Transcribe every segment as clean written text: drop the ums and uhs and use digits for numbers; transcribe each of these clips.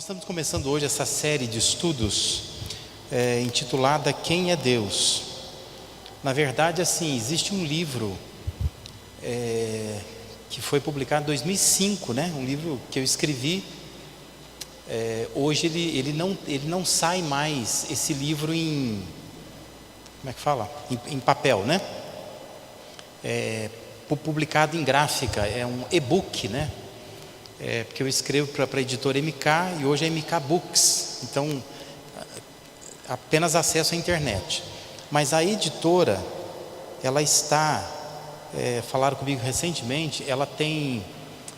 Nós estamos começando hoje essa série de estudos intitulada Quem é Deus? Na verdade, assim, existe um livro que foi publicado em 2005, né? Um livro que eu escrevi. Hoje ele não sai mais esse livro em, como é que fala? Em papel, né? Publicado em gráfica, é um e-book, né? Porque eu escrevo para a editora MK e hoje é MK Books, então apenas acesso à internet. Mas a editora, ela está, falaram comigo recentemente, ela tem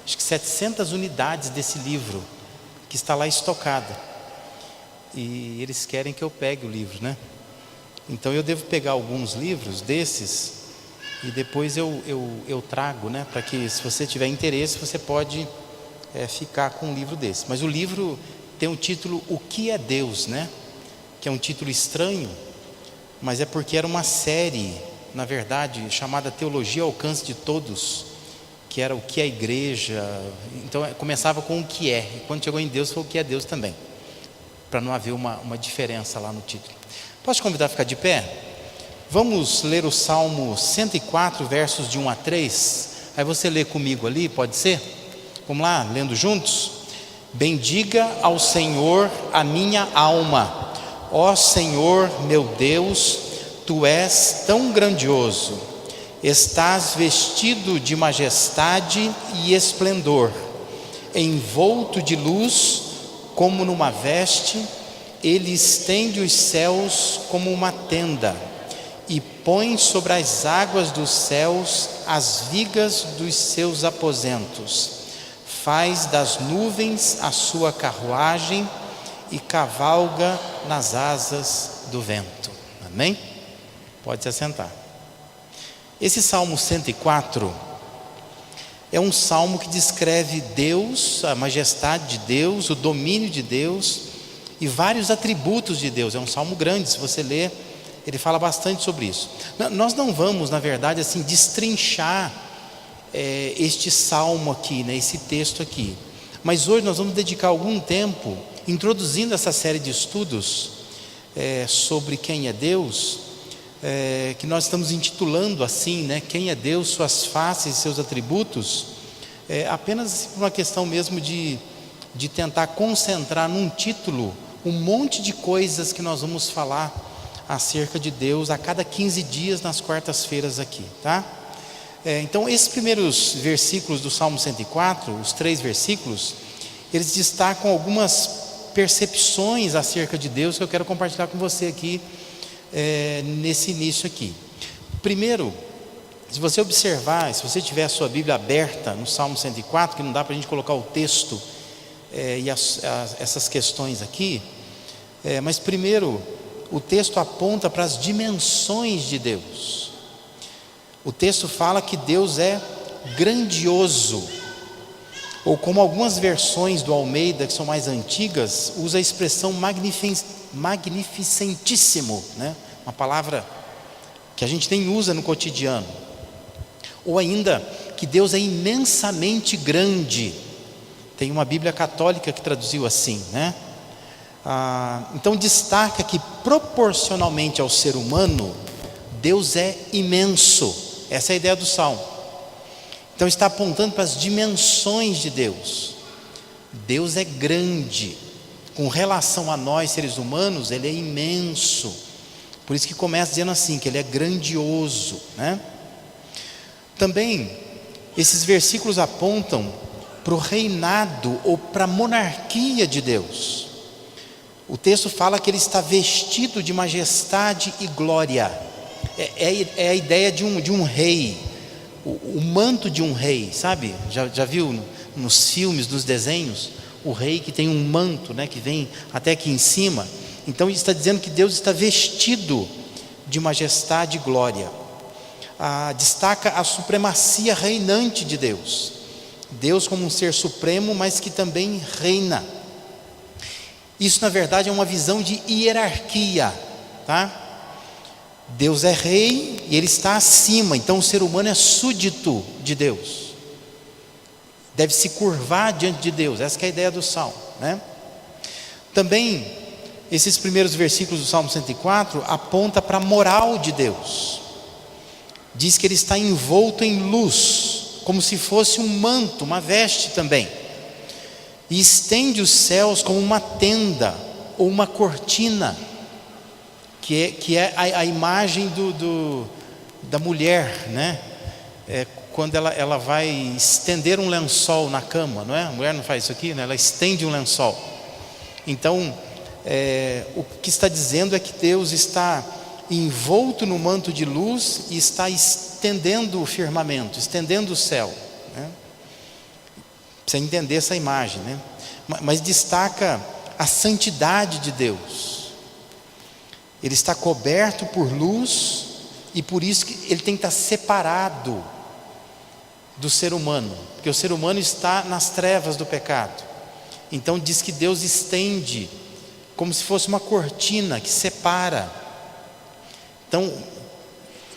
acho que 700 unidades desse livro que está lá estocada. E eles querem que eu pegue o livro, né? Então eu devo pegar alguns livros desses e depois eu trago, né? Para que, se você tiver interesse, você pode ficar com um livro desse. Mas o livro tem o título O que é Deus, né? Que é um título estranho, mas é porque era uma série, na verdade, chamada Teologia ao Alcance de Todos, que era o que é a igreja. Então começava com o que é, e quando chegou em Deus foi o que é Deus também, para não haver uma diferença lá no título. Posso te convidar a ficar de pé? Vamos ler o Salmo 104, versos de 1 a 3. Aí você lê comigo ali, pode ser? Vamos lá, lendo juntos? Bendiga ao Senhor a minha alma. Ó Senhor meu Deus, Tu és tão grandioso. Estás vestido de majestade e esplendor, envolto de luz como numa veste. Ele estende os céus como uma tenda e põe sobre as águas dos céus as vigas dos seus aposentos. Faz das nuvens a sua carruagem e cavalga nas asas do vento. Amém? Pode se assentar. Esse Salmo 104 é um salmo que descreve Deus, a majestade de Deus, o domínio de Deus e vários atributos de Deus. É um salmo grande, se você ler, ele fala bastante sobre isso. Nós não vamos, na verdade, assim, destrinchar este salmo aqui, né, esse texto aqui. Mas hoje nós vamos dedicar algum tempo introduzindo essa série de estudos sobre quem é Deus, que nós estamos intitulando assim, né, Quem é Deus, suas faces e seus atributos, apenas por uma questão mesmo de tentar concentrar num título um monte de coisas que nós vamos falar acerca de Deus a cada 15 dias nas quartas-feiras aqui, tá? Então esses primeiros versículos do Salmo 104, os 3 versículos, eles destacam algumas percepções acerca de Deus que eu quero compartilhar com você aqui nesse início aqui. Primeiro, se você observar, se você tiver a sua Bíblia aberta no Salmo 104, que não dá para a gente colocar o texto e essas questões aqui, mas primeiro o texto aponta para as dimensões de Deus. O texto fala que Deus é grandioso, ou como algumas versões do Almeida, que são mais antigas, usa a expressão magnificentíssimo, né? Uma palavra que a gente nem usa no cotidiano. Ou ainda, que Deus é imensamente grande. Tem uma Bíblia católica que traduziu assim, né? Então destaca que proporcionalmente ao ser humano, Deus é imenso. Essa é a ideia do Salmo. Então está apontando para as dimensões de Deus. Deus é grande. Com relação a nós seres humanos, Ele é imenso. Por isso que começa dizendo assim, que Ele é grandioso, né? Também esses versículos apontam para o reinado ou para a monarquia de Deus. O texto fala que Ele está vestido de majestade e glória. É a ideia de um rei, o manto de um rei, sabe? Já viu nos filmes, nos desenhos, o rei que tem um manto, né, que vem até aqui em cima. Então ele está dizendo que Deus está vestido de majestade e glória. Destaca a supremacia reinante de Deus. Deus como um ser supremo, mas que também reina. Isso na verdade é uma visão de hierarquia, tá? Deus é rei e Ele está acima, então o ser humano é súdito de Deus, deve se curvar diante de Deus. Essa que é a ideia do Salmo, né? Também, esses primeiros versículos do Salmo 104 apontam para a moral de Deus. Diz que Ele está envolto em luz, como se fosse um manto, uma veste também. E estende os céus como uma tenda ou uma cortina, que é a imagem da mulher, né? Quando ela vai estender um lençol na cama, não é? A mulher não faz isso aqui, né? Ela estende um lençol. Então, o que está dizendo é que Deus está envolto no manto de luz e está estendendo o firmamento, estendendo o céu, né? Precisa entender essa imagem, né? Mas destaca a santidade de Deus. Ele está coberto por luz e por isso que ele tem que estar separado do ser humano, porque o ser humano está nas trevas do pecado. Então diz que Deus estende como se fosse uma cortina que separa. Então,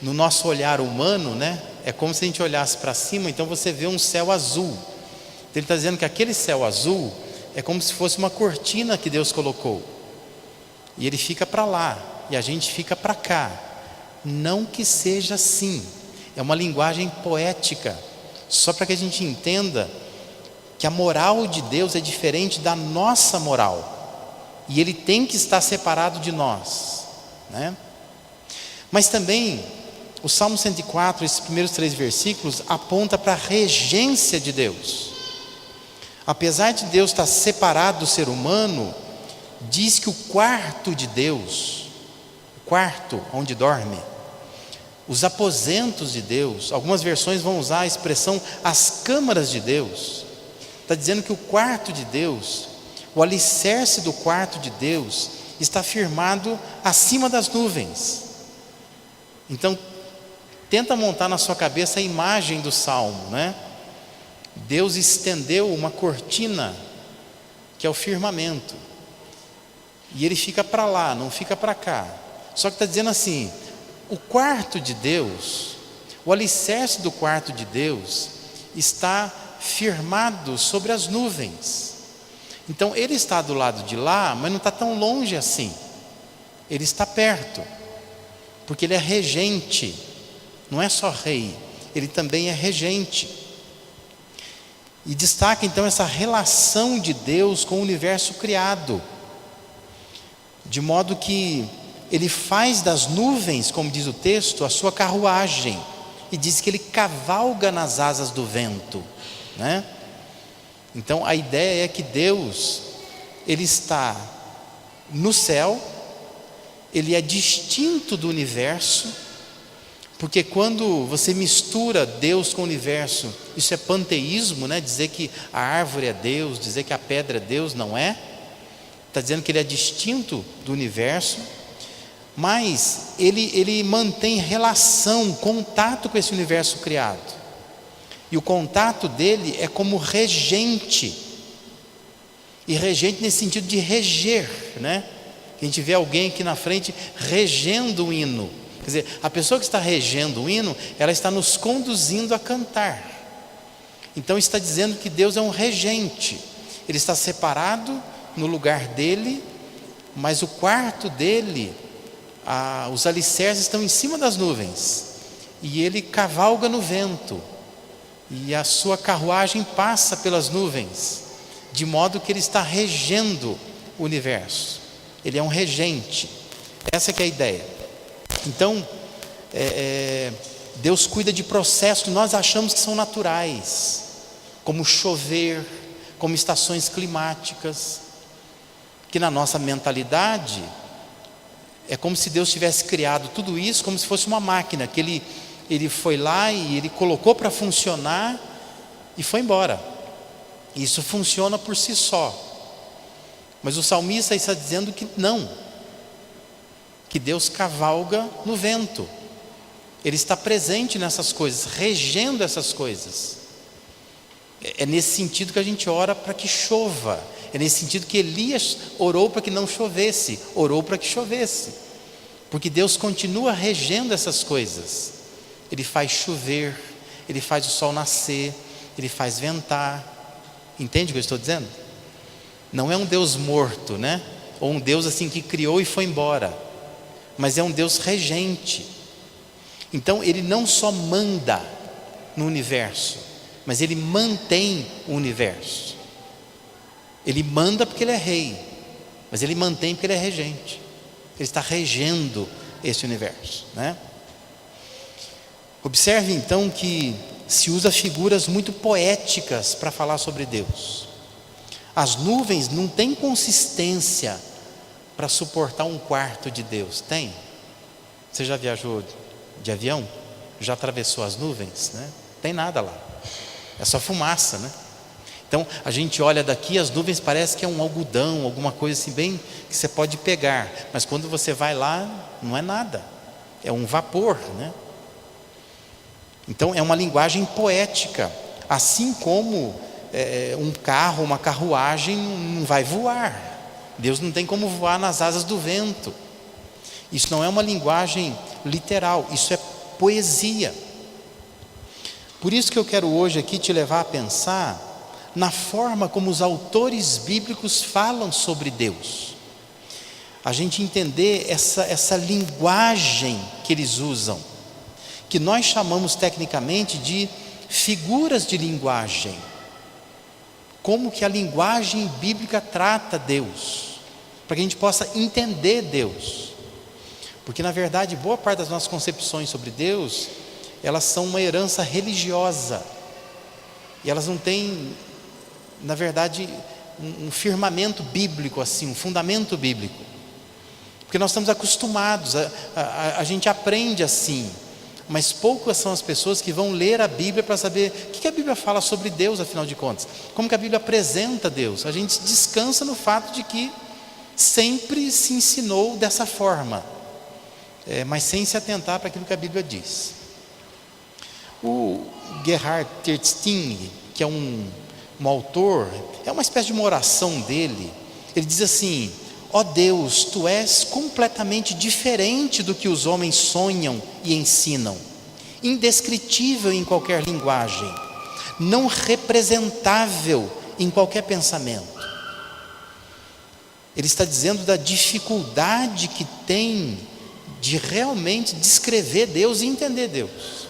no nosso olhar humano, né, é como se a gente olhasse para cima, então você vê um céu azul. Então ele está dizendo que aquele céu azul é como se fosse uma cortina que Deus colocou, e ele fica para lá e a gente fica para cá. Não que seja assim, é uma linguagem poética, só para que a gente entenda que a moral de Deus é diferente da nossa moral, e Ele tem que estar separado de nós, né? Mas também o Salmo 104, esses primeiros 3 versículos, aponta para a regência de Deus. Apesar de Deus estar separado do ser humano, diz que o quarto de Deus, o quarto onde dorme, os aposentos de Deus, algumas versões vão usar a expressão as câmaras de Deus. Está dizendo que o quarto de Deus, o alicerce do quarto de Deus, está firmado acima das nuvens. Então, tenta montar na sua cabeça a imagem do Salmo, né? Deus estendeu uma cortina, que é o firmamento, e Ele fica para lá, não fica para cá. Só que está dizendo assim, o quarto de Deus, o alicerce do quarto de Deus, está firmado sobre as nuvens. Então Ele está do lado de lá, mas não está tão longe assim. Ele está perto, porque Ele é regente, não é só rei, Ele também é regente. E destaca então essa relação de Deus com o universo criado, de modo que Ele faz das nuvens, como diz o texto, a sua carruagem, e diz que Ele cavalga nas asas do vento, né? Então a ideia é que Deus, Ele está no céu, Ele é distinto do universo, porque quando você mistura Deus com o universo, isso é panteísmo, né? Dizer que a árvore é Deus, dizer que a pedra é Deus, não é. Está dizendo que Ele é distinto do universo, mas ele mantém relação, contato com esse universo criado. E o contato dele é como regente, e regente nesse sentido de reger, né? A gente vê alguém aqui na frente regendo o hino. Quer dizer, a pessoa que está regendo o hino, ela está nos conduzindo a cantar. Então está dizendo que Deus é um regente. Ele está separado no lugar dele, mas o quarto dele, os alicerces estão em cima das nuvens, e ele cavalga no vento, e a sua carruagem passa pelas nuvens, de modo que ele está regendo o universo. Ele é um regente. Essa que é a ideia. Então, Deus cuida de processos que nós achamos que são naturais, como chover, como estações climáticas, que na nossa mentalidade é como se Deus tivesse criado tudo isso como se fosse uma máquina, que ele foi lá e Ele colocou para funcionar e foi embora. Isso funciona por si só. Mas o salmista está dizendo que não, que Deus cavalga no vento. Ele está presente nessas coisas, regendo essas coisas. É nesse sentido que a gente ora para que chova. É nesse sentido que Elias orou para que não chovesse, orou para que chovesse, porque Deus continua regendo essas coisas. Ele faz chover, Ele faz o sol nascer, Ele faz ventar. Entende o que eu estou dizendo? Não é um Deus morto, né? ou um Deus assim que criou e foi embora, mas é um Deus regente. Então ele não só manda no universo, mas ele mantém o universo. Ele manda porque ele é rei, mas ele mantém porque ele é regente. Ele está regendo esse universo, né? Observe então que se usa figuras muito poéticas para falar sobre Deus. As nuvens não têm consistência para suportar um quarto de Deus, tem? Você já viajou de avião? Já atravessou as nuvens, né? Tem nada lá, é só fumaça, né? Então a gente olha daqui, as nuvens parece que é um algodão, alguma coisa assim bem que você pode pegar, mas quando você vai lá não é nada, é um vapor, né? Então é uma linguagem poética, assim como um carro, uma carruagem não vai voar. Deus não tem como voar nas asas do vento. Isso não é uma linguagem literal, isso é poesia. Por isso que eu quero hoje aqui te levar a pensar na forma como os autores bíblicos falam sobre Deus. A gente entender essa linguagem que eles usam, que nós chamamos tecnicamente de figuras de linguagem. Como que a linguagem bíblica trata Deus, para que a gente possa entender Deus. Porque na verdade boa parte das nossas concepções sobre Deus, elas são uma herança religiosa, e elas não têm, na verdade, um firmamento bíblico assim, um fundamento bíblico, porque nós estamos acostumados, a gente aprende assim, mas poucas são as pessoas que vão ler a Bíblia para saber o que a Bíblia fala sobre Deus, afinal de contas, como que a Bíblia apresenta Deus. A gente descansa no fato de que sempre se ensinou dessa forma, mas sem se atentar para aquilo que a Bíblia diz. O Gerhard Terstein, que é um autor, é uma espécie de uma oração dele. Ele diz assim: ó Deus, tu és completamente diferente do que os homens sonham e ensinam, indescritível em qualquer linguagem, não representável em qualquer pensamento. Ele está dizendo da dificuldade que tem de realmente descrever Deus e entender Deus.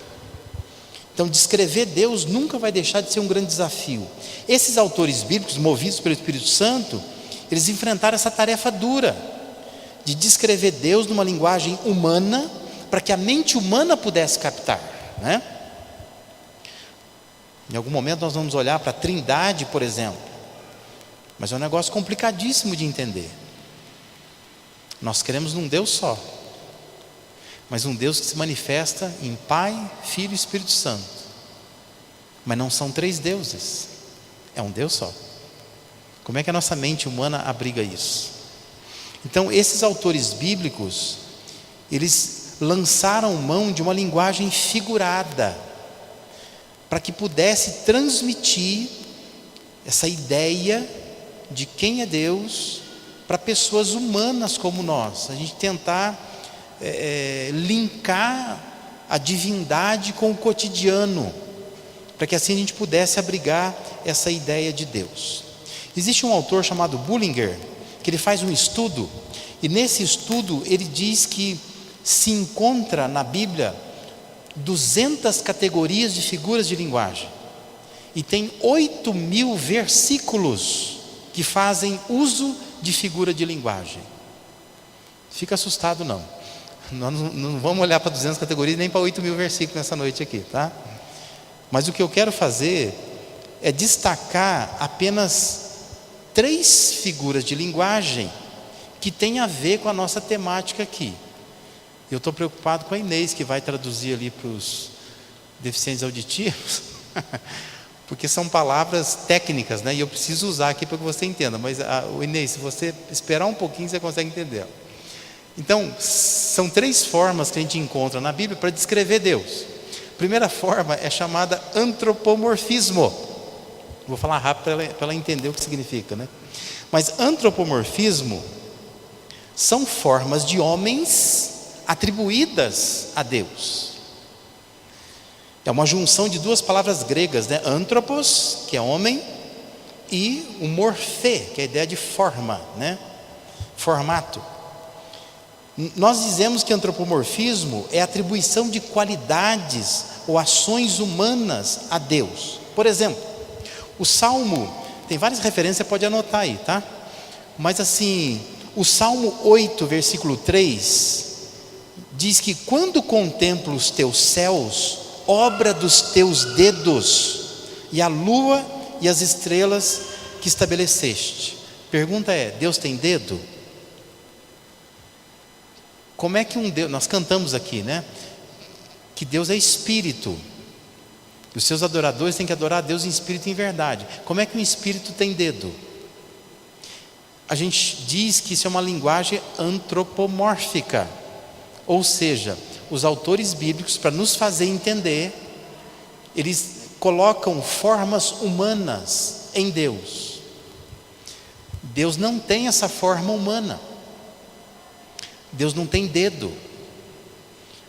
Então, descrever Deus nunca vai deixar de ser um grande desafio. Esses autores bíblicos, movidos pelo Espírito Santo, eles enfrentaram essa tarefa dura de descrever Deus numa linguagem humana, para que a mente humana pudesse captar, né? Em algum momento nós vamos olhar para a Trindade, por exemplo, mas é um negócio complicadíssimo de entender. Nós queremos um Deus só, mas um Deus que se manifesta em Pai, Filho e Espírito Santo. Mas não são três deuses, é um Deus só. Como é que a nossa mente humana abriga isso? Então, esses autores bíblicos, eles lançaram mão de uma linguagem figurada, para que pudesse transmitir essa ideia de quem é Deus para pessoas humanas como nós. A gente tentar linkar a divindade com o cotidiano, para que assim a gente pudesse abrigar essa ideia de Deus. Existe um autor chamado Bullinger, que ele faz um estudo, e nesse estudo ele diz que se encontra na Bíblia 200 categorias de figuras de linguagem, e tem 8.000 versículos que fazem uso de figura de linguagem. Fica assustado não. Nós não vamos olhar para 200 categorias nem para 8.000 versículos nessa noite aqui, tá? Mas o que eu quero fazer é destacar apenas 3 figuras de linguagem que tem a ver com a nossa temática aqui. Eu estou preocupado com a Inês, que vai traduzir ali para os deficientes auditivos, porque são palavras técnicas, né? E eu preciso usar aqui para que você entenda. Mas, Inês, se você esperar um pouquinho, você consegue entender. Então, são 3 formas que a gente encontra na Bíblia para descrever Deus. A primeira forma é chamada antropomorfismo. Vou falar rápido para ela entender o que significa, né? Mas antropomorfismo são formas de homens atribuídas a Deus. É uma junção de 2 palavras gregas, né? Anthropos, que é homem, e o morfê, que é a ideia de forma, né? formato. Nós dizemos que antropomorfismo é a atribuição de qualidades ou ações humanas a Deus. Por exemplo, o Salmo, tem várias referências, você pode anotar aí, tá? Mas assim, o Salmo 8, versículo 3, diz que quando contemplo os teus céus, obra dos teus dedos, e a lua e as estrelas que estabeleceste. Pergunta é, Deus tem dedo? Como é que um Deus, nós cantamos aqui, né? Que Deus é espírito. E os seus adoradores têm que adorar a Deus em espírito e em verdade. Como é que um espírito tem dedo? A gente diz que isso é uma linguagem antropomórfica. Ou seja, os autores bíblicos, para nos fazer entender, eles colocam formas humanas em Deus. Deus não tem essa forma humana. Deus não tem dedo.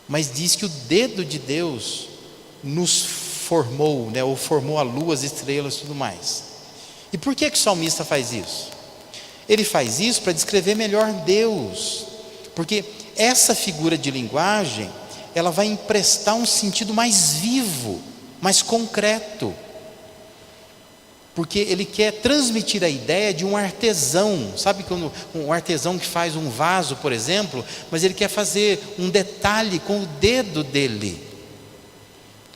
Mas diz que o dedo de Deus nos formou, né? Ou formou a lua, as estrelas e tudo mais. E por que o salmista faz isso? Ele faz isso para descrever melhor Deus. Porque essa figura de linguagem, ela vai emprestar um sentido mais vivo, mais concreto. Porque ele quer transmitir a ideia de um artesão. Sabe quando um artesão que faz um vaso, por exemplo, mas ele quer fazer um detalhe com o dedo dele.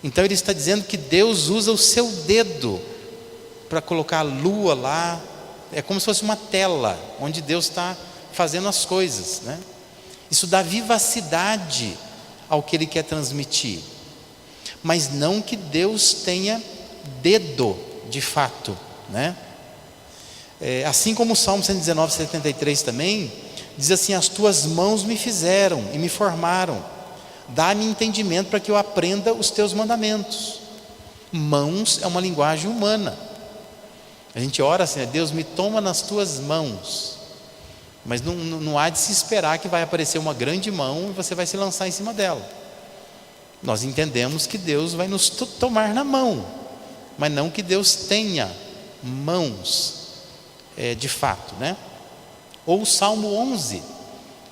Então ele está dizendo que Deus usa o seu dedo para colocar a lua lá. É como se fosse uma tela, onde Deus está fazendo as coisas, né? Isso dá vivacidade ao que ele quer transmitir. Mas não que Deus tenha dedo de fato, né? Assim como o Salmo 119, 73 também, diz assim: as tuas mãos me fizeram e me formaram, dá-me entendimento para que eu aprenda os teus mandamentos. Mãos é uma linguagem humana. A gente ora assim: Deus, me toma nas tuas mãos. Mas não há de se esperar que vai aparecer uma grande mão e você vai se lançar em cima dela. Nós entendemos que Deus vai nos tomar na mão, mas não que Deus tenha mãos de fato, né? Ou o Salmo 11,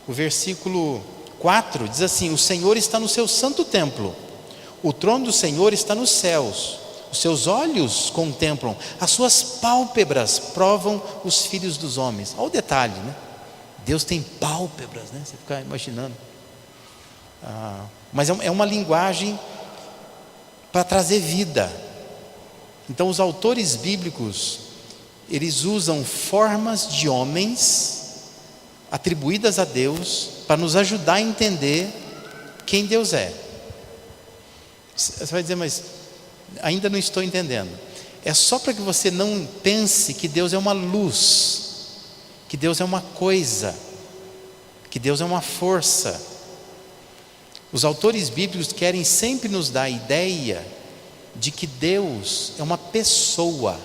o versículo 4 diz assim: o Senhor está no seu santo templo, o trono do Senhor está nos céus, os seus olhos contemplam, as suas pálpebras provam os filhos dos homens. Olha o detalhe, né? Deus tem pálpebras, né? Você fica imaginando. Mas é uma linguagem para trazer vida. Então os autores bíblicos, eles usam formas de homens atribuídas a Deus para nos ajudar a entender quem Deus é. Você vai dizer, mas ainda não estou entendendo. É só para que você não pense que Deus é uma luz, que Deus é uma coisa, que Deus é uma força. Os autores bíblicos querem sempre nos dar a ideia de que Deus é uma pessoa.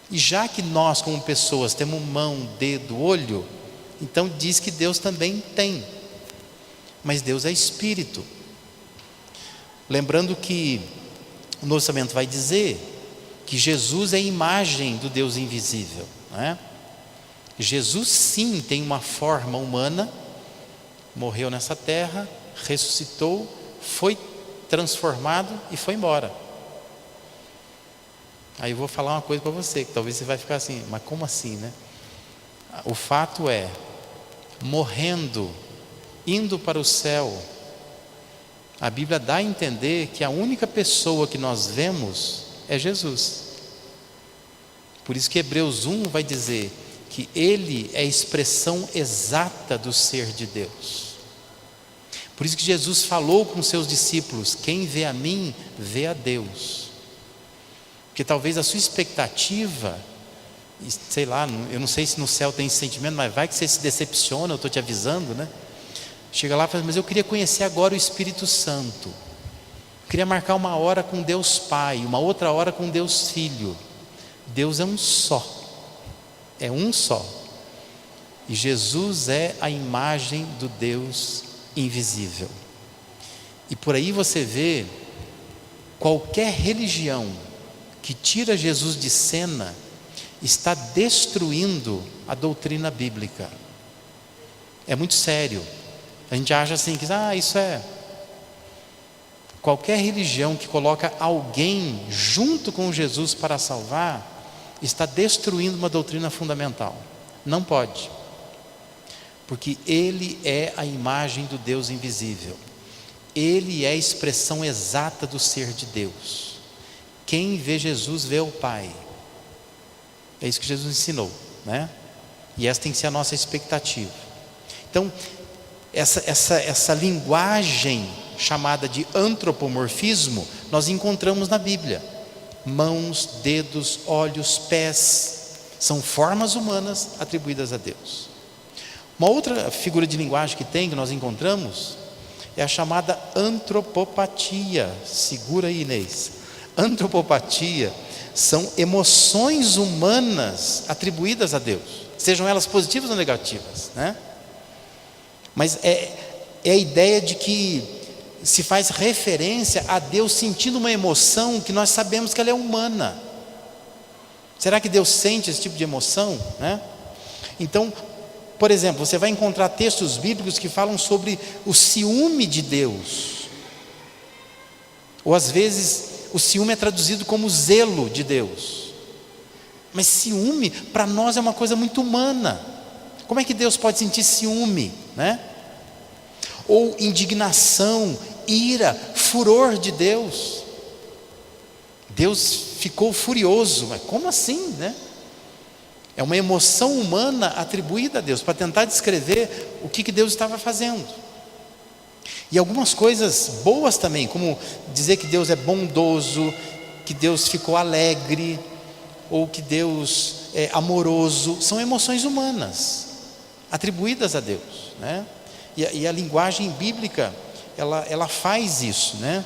E já que nós, como pessoas, temos mão, dedo, olho, então diz que Deus também tem. Mas Deus é espírito. Lembrando que o Novo Testamento vai dizer que Jesus é a imagem do Deus invisível, não é? Jesus sim tem uma forma humana, morreu nessa terra, ressuscitou, foi transformado e foi embora. Aí eu vou falar uma coisa para você, que talvez você vai ficar assim, mas como assim, né? O fato é, morrendo, indo para o céu, a Bíblia dá a entender que a única pessoa que nós vemos é Jesus. Por isso que Hebreus 1 vai dizer que Ele é a expressão exata do ser de Deus. Por isso que Jesus falou com seus discípulos: quem vê a mim, vê a Deus. Porque talvez a sua expectativa, sei lá, eu não sei se no céu tem esse sentimento, mas vai que você se decepciona, eu estou te avisando, né? Chega lá e fala: mas eu queria conhecer agora o Espírito Santo, eu queria marcar uma hora com Deus Pai, uma outra hora com Deus Filho. Deus é um só, é um só, e Jesus é a imagem do Deus invisível. E por aí você vê qualquer religião que tira Jesus de cena está destruindo a doutrina bíblica. É muito sério. A gente acha assim que isso é... Qualquer religião que coloca alguém junto com Jesus para salvar, está destruindo uma doutrina fundamental. Não pode. Porque Ele é a imagem do Deus invisível. Ele é a expressão exata do ser de Deus. Quem vê Jesus vê o Pai. É isso que Jesus ensinou, né? E essa tem que ser a nossa expectativa. Então, essa linguagem chamada de antropomorfismo, nós encontramos na Bíblia. Mãos, dedos, olhos, pés, são formas humanas atribuídas a Deus. Uma outra figura de linguagem que nós encontramos, é a chamada antropopatia. Segura aí, Inês. Antropopatia são emoções humanas atribuídas a Deus, sejam elas positivas ou negativas, né? Mas é a ideia de que se faz referência a Deus sentindo uma emoção que nós sabemos que ela é humana. Será que Deus sente esse tipo de emoção, né? Então, por exemplo, você vai encontrar textos bíblicos que falam sobre o ciúme de Deus. Ou às vezes o ciúme é traduzido como zelo de Deus. Mas ciúme para nós é uma coisa muito humana. Como é que Deus pode sentir ciúme, né? Ou indignação, ira, furor de Deus. Deus ficou furioso, mas como assim, né? É uma emoção humana atribuída a Deus, para tentar descrever o que Deus estava fazendo. E algumas coisas boas também, como dizer que Deus é bondoso, que Deus ficou alegre, ou que Deus é amoroso, são emoções humanas, atribuídas a Deus, né? E a linguagem bíblica, ela faz isso, né?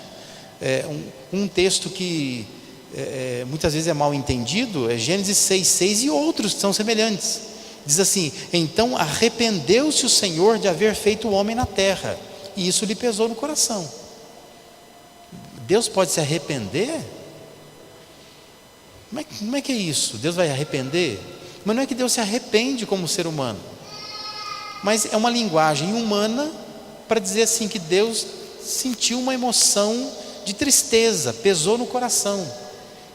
Um texto que muitas vezes é mal entendido, é Gênesis 6,6 e outros que são semelhantes. Diz assim: então arrependeu-se o Senhor de haver feito o homem na terra, e isso lhe pesou no coração. Deus pode se arrepender? Como é que é isso? Deus vai arrepender? Mas não é que Deus se arrepende como ser humano, mas é uma linguagem humana para dizer assim que Deus sentiu uma emoção de tristeza, pesou no coração.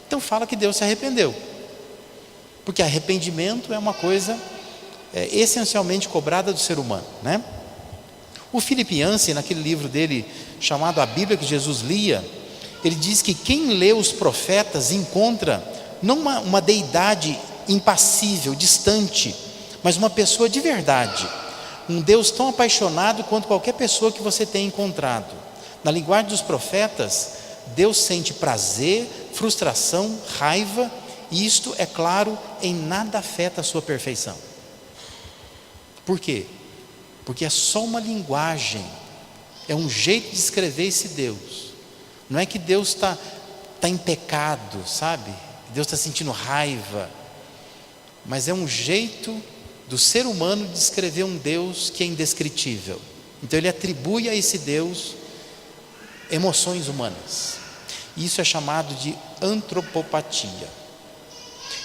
Então fala que Deus se arrependeu, porque arrependimento é uma coisa essencialmente cobrada do ser humano, né? O Philip Yancey, naquele livro dele chamado A Bíblia que Jesus lia, ele diz que quem lê os profetas encontra não uma deidade impassível, distante, mas uma pessoa de verdade, um Deus tão apaixonado quanto qualquer pessoa que você tenha encontrado. Na linguagem dos profetas, Deus sente prazer, frustração, raiva, e isto, é claro, em nada afeta a sua perfeição. Por quê? Porque é só uma linguagem, é um jeito de escrever esse Deus. Não é que Deus está em pecado, sabe? Deus está sentindo raiva, mas é um jeito do ser humano de descrever um Deus que é indescritível. Então ele atribui a esse Deus emoções humanas. Isso é chamado de antropopatia.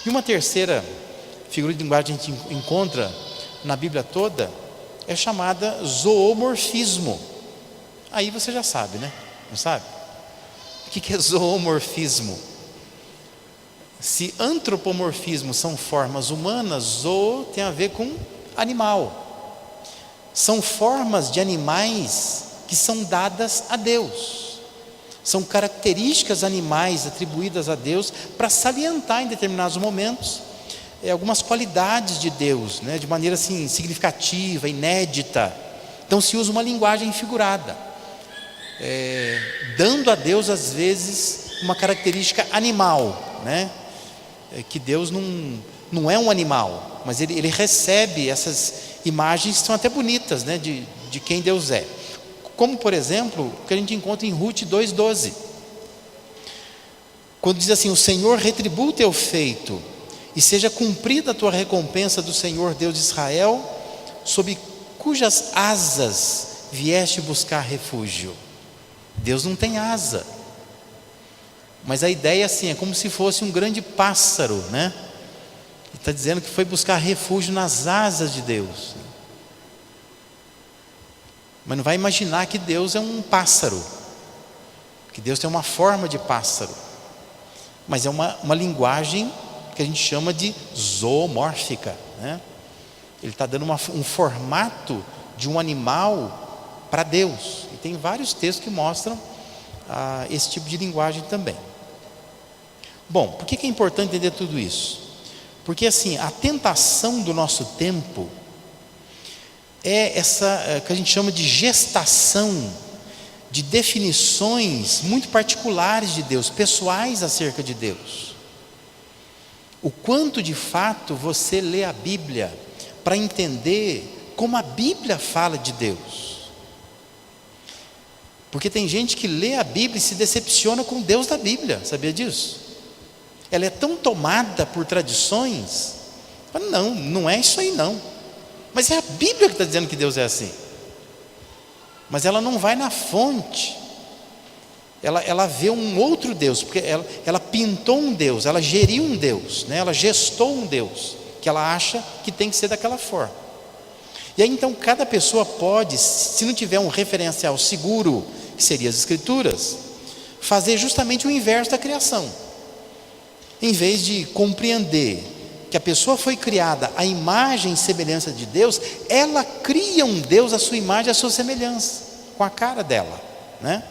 E uma terceira figura de linguagem que a gente encontra na Bíblia toda é chamada zoomorfismo. Aí você já sabe, né? Não sabe? O que é zoomorfismo? Se antropomorfismo são formas humanas, zoo tem a ver com animal. São formas de animais que são dadas a Deus. São características animais atribuídas a Deus para salientar em determinados momentos algumas qualidades de Deus, né, de maneira assim significativa, inédita. Então se usa uma linguagem figurada, dando a Deus às vezes uma característica animal, né? Que Deus não é um animal, mas ele recebe essas imagens que são até bonitas, né, de quem Deus é. Como por exemplo, o que a gente encontra em Ruth 2,12, quando diz assim: o Senhor retribua o teu feito, e seja cumprida a tua recompensa do Senhor Deus de Israel, sob cujas asas vieste buscar refúgio. Deus não tem asa, mas a ideia assim é como se fosse um grande pássaro, né? está dizendo que foi buscar refúgio nas asas de Deus. Mas não vai imaginar que Deus é um pássaro, que Deus tem uma forma de pássaro, mas é uma linguagem que a gente chama de zoomórfica, né? Ele está dando um formato de um animal para Deus, e tem vários textos que mostram esse tipo de linguagem também. Bom, por que é importante entender tudo isso? Porque assim, a tentação do nosso tempo é essa que a gente chama de gestação de definições muito particulares de Deus, pessoais acerca de Deus. O quanto de fato você lê a Bíblia para entender como a Bíblia fala de Deus. Porque tem gente que lê a Bíblia e se decepciona com Deus da Bíblia, sabia disso? Ela é tão tomada por tradições, não é isso aí não. Mas é a Bíblia que está dizendo que Deus é assim. Mas ela não vai na fonte. Ela vê um outro Deus, porque ela pintou um Deus, ela geriu um Deus, né? Ela gestou um Deus, que ela acha que tem que ser daquela forma. E aí então cada pessoa pode, se não tiver um referencial seguro, que seria as Escrituras, fazer justamente o inverso da criação. Em vez de compreender que a pessoa foi criada à imagem e semelhança de Deus, ela cria um Deus à sua imagem e à sua semelhança, com a cara dela, né?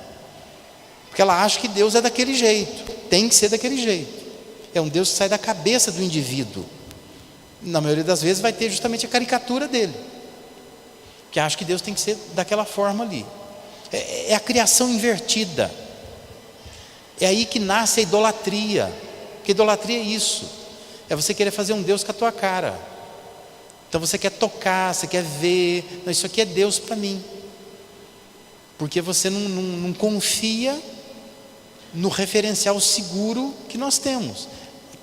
Porque ela acha que Deus é daquele jeito, tem que ser daquele jeito. É um Deus que sai da cabeça do indivíduo. Na maioria das vezes vai ter justamente a caricatura dele, que acha que Deus tem que ser daquela forma ali. É a criação invertida. É aí que nasce a idolatria. Porque idolatria é isso. É você querer fazer um Deus com a tua cara. Então você quer tocar, você quer ver. Não, isso aqui é Deus para mim. Porque você não confia no referencial seguro que nós temos.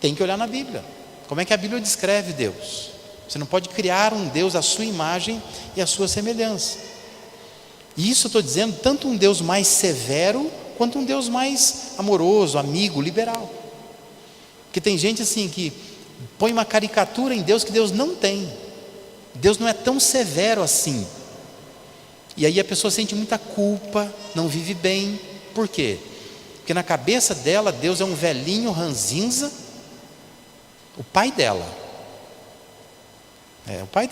Tem que olhar na Bíblia. Como é que a Bíblia descreve Deus? Você não pode criar um Deus à sua imagem e à sua semelhança. E isso eu estou dizendo, tanto um Deus mais severo, quanto um Deus mais amoroso, amigo, liberal. Porque tem gente assim que põe uma caricatura em Deus que Deus não tem. Deus não é tão severo assim. E aí a pessoa sente muita culpa, não vive bem. Por quê? Porque na cabeça dela, Deus é um velhinho ranzinza, o pai dela. O pai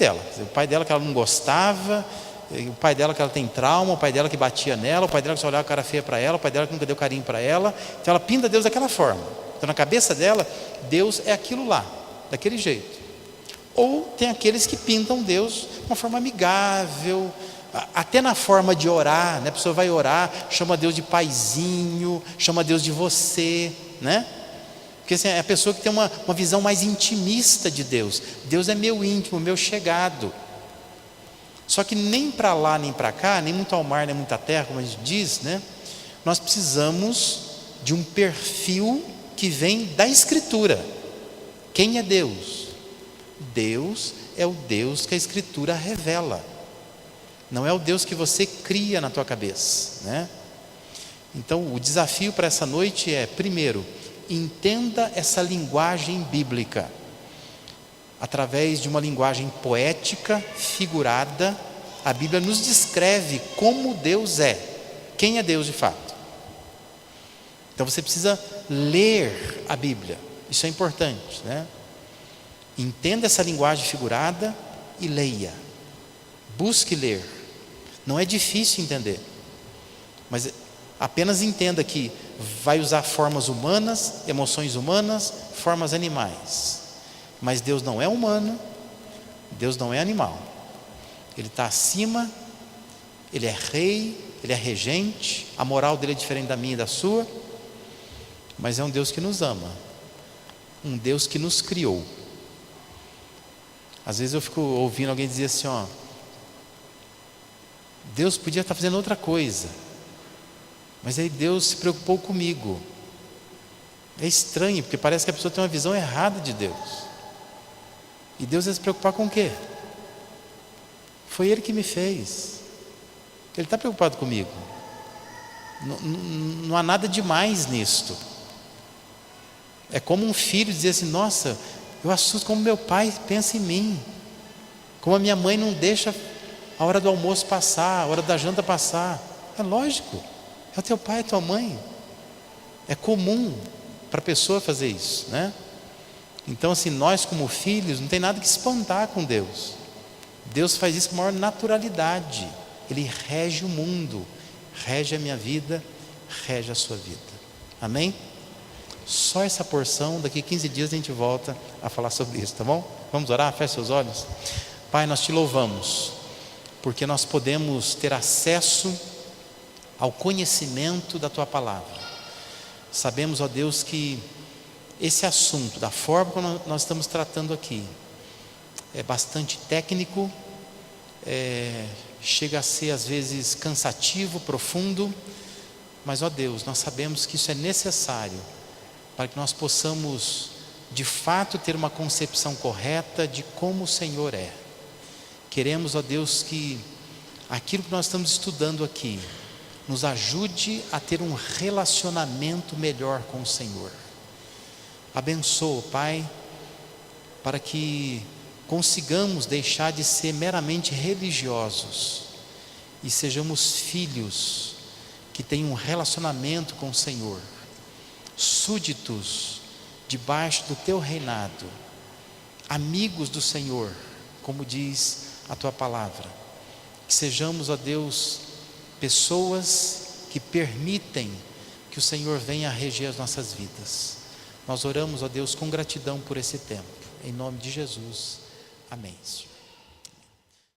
dela que ela não gostava, o pai dela que ela tem trauma, o pai dela que batia nela, o pai dela que só olhava a cara feia para ela, o pai dela que nunca deu carinho para ela. Então ela pinta Deus daquela forma. Então na cabeça dela, Deus é aquilo lá, daquele jeito. Ou tem aqueles que pintam Deus de uma forma amigável, até na forma de orar, né? A pessoa vai orar, chama Deus de paizinho, chama Deus de você, né? Porque assim, é a pessoa que tem uma visão mais intimista de Deus. Deus é meu íntimo, meu chegado. Só que nem para lá, nem para cá, nem muito ao mar, nem muito à terra, como a gente diz, né? Nós precisamos de um perfil que vem da Escritura. Quem é Deus? Deus é o Deus que a Escritura revela. Não é o Deus que você cria na tua cabeça, né? Então o desafio para essa noite é, primeiro, entenda essa linguagem bíblica. Através de uma linguagem poética, figurada, a Bíblia nos descreve como Deus é. Quem é Deus de fato? Então você precisa ler a Bíblia. Isso é importante, né? Entenda essa linguagem figurada e leia. Busque ler. Não é difícil entender, mas apenas entenda que vai usar formas humanas, emoções humanas, formas animais. Mas Deus não é humano, Deus não é animal. Ele está acima, Ele é rei, Ele é regente, a moral dele é diferente da minha e da sua, mas é um Deus que nos ama, um Deus que nos criou. Às vezes eu fico ouvindo alguém dizer assim, Deus podia estar fazendo outra coisa, mas aí Deus se preocupou comigo. É estranho, porque parece que a pessoa tem uma visão errada de Deus. E Deus vai se preocupar com o quê? Foi Ele que me fez. Ele está preocupado comigo. Não há nada demais nisto. É como um filho dizer assim, nossa, Eu assusto como meu pai pensa em mim, como a minha mãe não deixa a hora do almoço passar, a hora da janta passar. É lógico, é o teu pai, é a tua mãe. É comum para a pessoa fazer isso, né? Então assim, nós como filhos não tem nada que espantar com Deus. Deus faz isso com maior naturalidade. Ele rege o mundo, rege a minha vida, rege a sua vida. Amém? Só essa porção, daqui 15 dias a gente volta a falar sobre isso, tá bom? Vamos orar? Feche seus olhos. Pai, nós te louvamos, porque nós podemos ter acesso ao conhecimento da tua palavra. Sabemos, ó Deus, que esse assunto, da forma como nós estamos tratando aqui, é bastante técnico, chega a ser às vezes cansativo, profundo, mas ó Deus, nós sabemos que isso é necessário para que nós possamos de fato ter uma concepção correta de como o Senhor é. Queremos, ó Deus, que aquilo que nós estamos estudando aqui nos ajude a ter um relacionamento melhor com o Senhor. Abençoa, Pai, para que consigamos deixar de ser meramente religiosos e sejamos filhos que têm um relacionamento com o Senhor, súditos debaixo do teu reinado, amigos do Senhor, como diz a tua palavra. Que sejamos, ó Deus, pessoas que permitem que o Senhor venha a reger as nossas vidas. Nós oramos, ó Deus, com gratidão por esse tempo. Em nome de Jesus. Amém.